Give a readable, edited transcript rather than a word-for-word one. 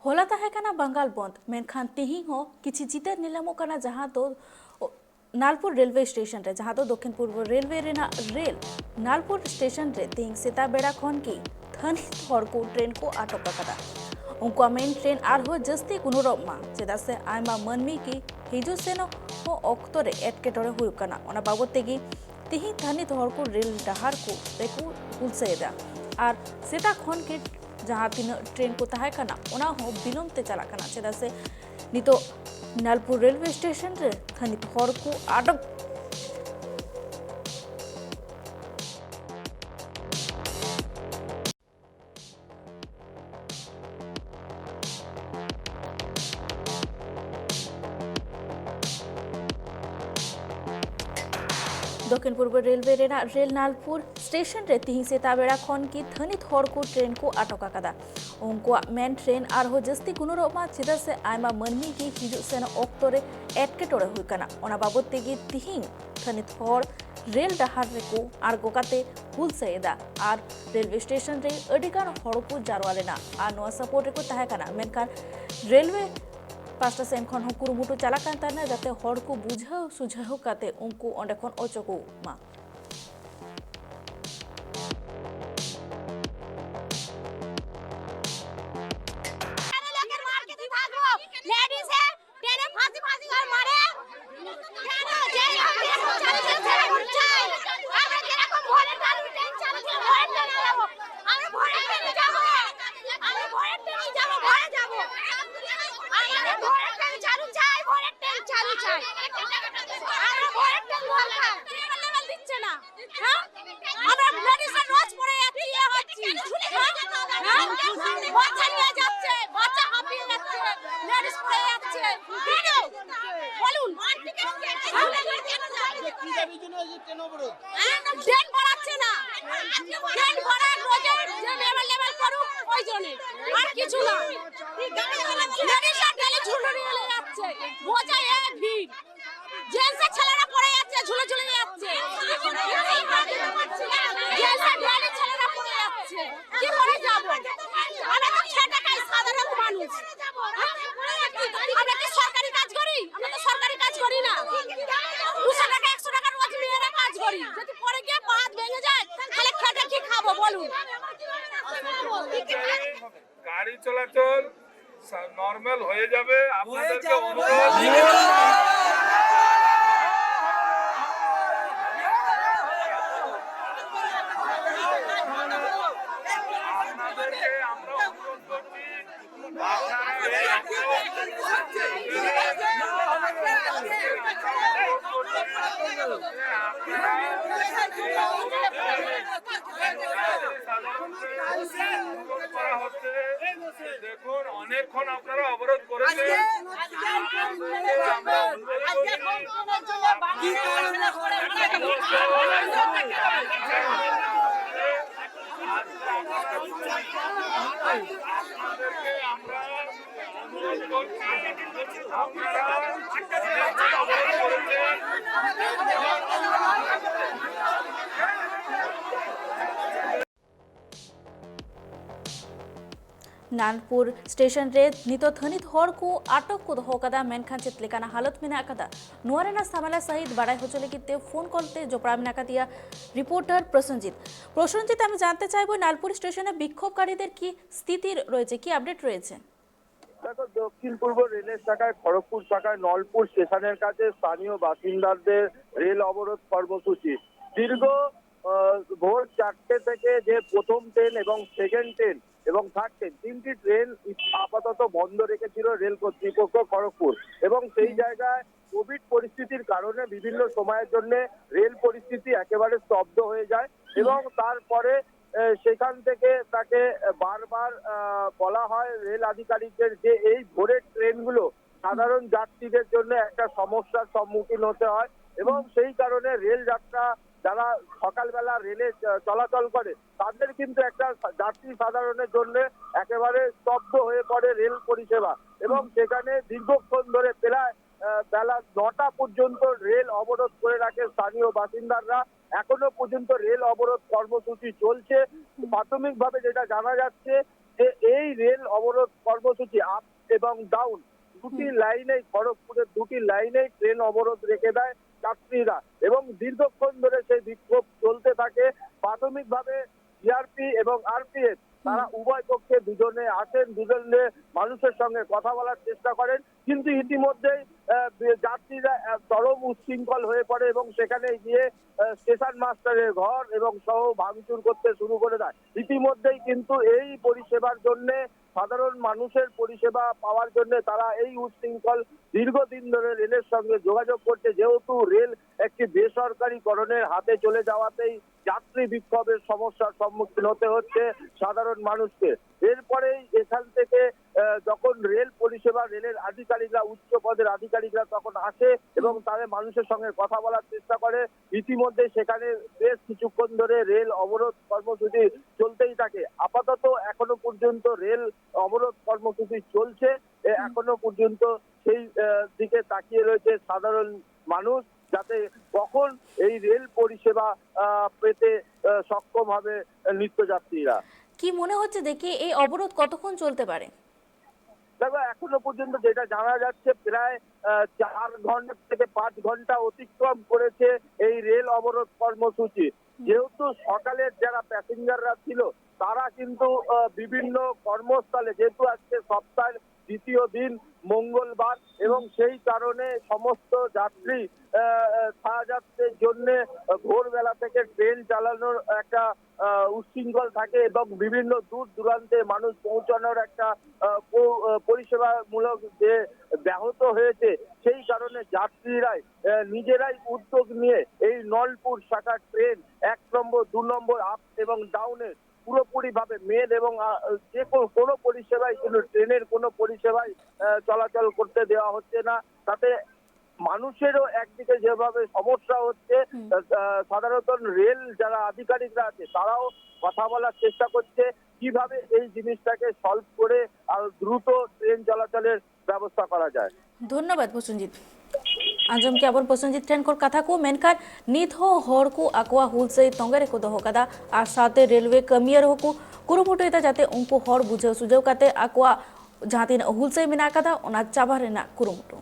होला तहेकना बंगाल बंद मेनखान तिहिंग हो किछि जिते निलमो कना जहां तो नालपुर रेलवे स्टेशन रे जहां तो दक्षिण पूर्व रेलवे रेना रेल नालपुर स्टेशन रे तिहिंग सेता बेड़ा खन की थनी थोर को ट्रेन को आटक कदा उनको मेन ट्रेन आरहो जस्ती गुनुरब मा चेदा से आयमा मनमी की हिजु सेनो हो ऑक्टो रे एटकेटोरे हुयु कना ओना बाबत तेगी तिहिंग थनी थोर को रेल डहार को रेकु हुलसेदा आर सेता खन के जहाँ तीन ट्रेन को तहे कना ओना हो बिलम ते चला कना चेदा से नितो नालपुर रेलवे स्टेशन रे थनित हर को आटक दक्षिण पूर्व रेलवे रेल नालपुर स्टेशन रे तिहिंग सेता बेड़ा खन की थनित हर को ट्रेन को आटक कदा उनको मेन ट्रेन आरहो जस्ती गुनुरमा चेदा से आयमा मनमी की हिजु सेन ऑक्टो रे एटकेटोरे हुई कना ओना बाबत तेगी तिहिंग थनित हर रेल डहार रे को आरगो काते हुलसेदा आर रेलवे स्टेशन रे अडिगान हर को जारवालेना आर नोआ सपोर्ट रे को तहे कना मेनखान रेलवे पास्टा सेन खन हो कुरुमुटु चला कान ताना जाते हर को बुझाव सुझाव काते उनको ओंडे खन अचको मा গাড়ি চলাচল নরমাল হয়ে যাবে আপনাদেরকে অনুরোধ আপনাদেরকে আমরা অনুরোধ করছি দেখুন অনেকক্ষণ আপনারা অবরোধ করেছেন আপনাদেরকে আমরা অনুরোধ করছি আপনারা অবরোধ করেছেন नानपुर स्टेशन रे नितो थनित हर को आटक को दहो कदा मेनखान चितलेकाना हालत में कदा नुआरेना सामला सहित बड़ाई होचले कि ते फोन कॉलते जो प्रामिना का दिया रिपोर्टर प्रसन्नजित আমি জানতে চাইবো নালপুর স্টেশনে বিক্ষোভকারীদের কি স্থিতি রয়েছে কি আপডেট রয়েছে দেখো দক্ষিণ পূর্ব রেলের শাখায় খড়গপুর শাখায় নলপুর স্টেশনের কাছে স্থানীয় বাসিন্দাদের রেল অবরোধ কর্মসূচি দীর্ঘ ভোর 4টে থেকে যে প্রথম ট্রেন এবং সেকেন্ড ট্রেন এবং থার্ড ট্রেন তিনটি ট্রেন আপাতত বন্ধ রেখেছিল রেল কর্তৃপক্ষ খড়গপুর এবং সেই জায়গায় কোভিড পরিস্থিতির কারণে বিভিন্ন সময়ের জন্য রেল পরিস্থিতি একেবারে স্তব্ধ হয়ে যায় এবং তারপরে সেখান থেকে তাকে বারবার বলা হয় রেল আধিকারিকদের যে এই ভোরের ট্রেনগুলো সাধারণ যাত্রীদের জন্য একটা সমস্যার সম্মুখীন হতে হয় এবং সেই কারণে রেল যাত্রা যারা সকালবেলা রেলে চলাচল করে তাদের কিন্তু একটা যাত্রী সাধারণের জন্য একেবারে স্তব্ধ হয়ে পড়ে রেল পরিষেবা এবং সেখানে দীর্ঘক্ষণ ধরে প্রায় বেলা 9টা পর্যন্ত রেল অবরোধ করে রাখে স্থানীয় বাসিন্দারা। এখনো পর্যন্ত রেল অবরোধ কর্মসূচি চলছে। প্রাথমিকভাবে যেটা জানা যাচ্ছে যে এই রেল অবরোধ কর্মসূচি আপ এবং ডাউন দুটি লাইনেই, খড়গপুরের দুটি লাইনেই ট্রেন অবরোধ রেখে দেয় যাত্রীরা এবং দীর্ঘক্ষণ ধরে সেই বিক্ষোভ চলতে থাকে। প্রাথমিকভাবে জিআরপি এবং আরপিএফ তারা উভয় পক্ষে দুজনে আসেন, দুজনে মানুষের সঙ্গে কথা বলার চেষ্টা করেন, কিন্তু ইতিমধ্যেই যাত্রীরা চরম উচ্ছৃঙ্খল হয়ে পড়ে এবং সেখানে গিয়ে স্টেশন মাস্টারের ঘর এবং সহ ভাঙচুর করতে শুরু করে দেয়। ইতিমধ্যেই কিন্তু এই পরিষেবার জন্য, সাধারণ মানুষের পরিষেবা পাওয়ার জন্য তারা এই উচ্ছৃঙ্খল দীর্ঘদিন ধরে রেলের সঙ্গে যোগাযোগ করছে, যেহেতু রেল একটি বেসরকারিকরণের হাতে চলে যাওয়াতেই যাত্রী বিক্ষোভের সমস্যার সম্মুখীন হতে হচ্ছে সাধারণ মানুষকে। এরপরেই এখান থেকে যখন রেল পরিষেবা, রেলের আধিকারিকরা, উচ্চ পদের আধিকারিকরা তখন আসে এবং তাদের মানুষের সঙ্গে কথা বলার চেষ্টা করে। ইতিমধ্যে সেখানে বেশ কিছুক্ষণ ধরে রেল অবরোধ কর্মসূচি চলতেই থাকে। আপাতত এখনো পর্যন্ত রেল অবরোধ কর্মসূচি চলছে, এখনো পর্যন্ত সেই দিকে তাকিয়ে রয়েছে সাধারণ মানুষ, যাতে কখন এই রেল পরিষেবা পেতে সক্ষম হবে নিত্যযাত্রীরা। কি মনে হচ্ছে দেখি এই অবরোধ কতক্ষণ চলতে পারে? দেখো, এখনো পর্যন্ত যেটা জানা যাচ্ছে প্রায় 4 ঘন্টা থেকে 5 ঘন্টা অতিক্রম করেছে এই রেল অবরোধ কর্মসূচি। যেহেতু সকালের যারা প্যাসেঞ্জাররা ছিল তারা কিন্তু বিভিন্ন কর্মস্থলে, যেহেতু আজকে সপ্তাহের দ্বিতীয় দিন মঙ্গলবার এবং সেই কারণে সমস্ত যাত্রী যাত্রীদের জন্য ভোরবেলা থেকে ট্রেন চালানোর একটা উচ্ছৃঙ্খল থাকে এবং বিভিন্ন দূর দূরান্তে মানুষ পৌঁছানোর একটা পরিষেবামূলক যে ব্যাহত হয়েছে, সেই কারণে যাত্রীরাই নিজেরাই উদ্যোগ নিয়ে এই নলপুর শাখার ট্রেন 1 নম্বর 2 নম্বর আপ এবং ডাউনে পুরোপুরি ভাবে মেল এবং যে কোনো পরিষেবাই, কিন্তু ট্রেনের কোনো পরিষেবাই চলাচল করতে দেওয়া হচ্ছে না। তাতে মানুষেরও একদিকে যেভাবে সমস্যা হচ্ছে, সাধারণত রেল যারা আধিকারিকরা আছে তারাও কথা বলার চেষ্টা করছে কিভাবে এই জিনিসটাকে সলভ করে আর দ্রুত ট্রেন চলাচলের ব্যবস্থা করা যায়। ধন্যবাদ প্রসেনজিৎ। आजम के अब प्रसंजित ट्रेन को कथा को मेनखान नित हो हर को आकुआ हुल से तंगरे को दो कदा और साथे रेलवे कमियर हो को कुरुमुटो जाते उनको हर बुझे सुझाव काते आकुआ जहाँ तीन हुल से मिना कदा चाबा कुरुमुटो।